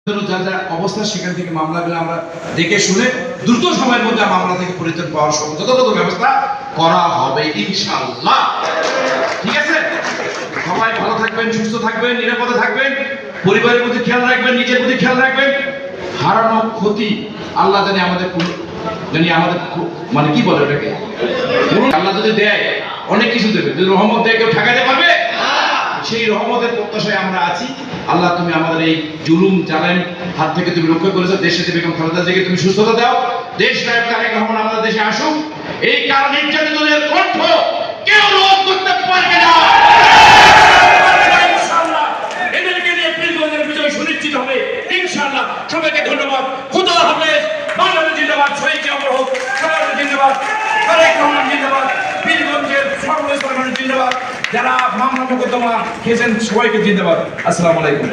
যা যা অবস্থা সেখান থেকে মামলাগুলো আমরা দেখে শুনে দ্রুত সময়ের মধ্যে মামলা থেকে পরিত্রাণ পাওয়ার যথাযথ ব্যবস্থা করা হবে ইনশাআল্লাহ। ঠিক আছে, সবাই ভালো থাকবেন, সুস্থ থাকবেন, নিরাপদে থাকবেন, পরিবারের প্রতি খেয়াল রাখবেন, নিজের প্রতি খেয়াল রাখবেন। হারানো ক্ষতি আল্লাহ জানে আমাদের মানে কি বলে ওটাকে, আল্লাহ যদি দেয় অনেক কিছু দেবে, যদি রহমত দেয় কেউ ঠেকাতে পারবে? সেই রহমতের প্রত্যাশায় আমরা আছি। আল্লাহ তুমি আমাদের এই জুলুম জালেম হাত থেকে তুমি রক্ষা করেছো। দেশে বেগম খালেদা জিয়াকে তুমি সুস্থতা দাও। দেশ নায়ক তারেক রহমান আমাদের দেশে আসুক। এই কারণ নির্যাতিতদের কণ্ঠ কেউ রোধ করতে পারবে না। ইনশাআল্লাহ এদেরকে নিয়ে পীরগঞ্জের বিজয় সুনিশ্চিত হবে ইনশাআল্লাহ। সবাইকে ধন্যবাদ। খোদা হাফেজ। বাংলাদেশ জিন্দাবাদ। শহীদ জিয়া হোক। সবাই জিন্দাবাদ। তারেক রহমান জিন্দাবাদ। পীরগঞ্জের সর্বস্তরের মানুষ জিন্দাবাদ। যারা মামলা মোকদ্দমা খেয়েছেন সবাইকে জিন্দাবাদ। আসসালামু আলাইকুম।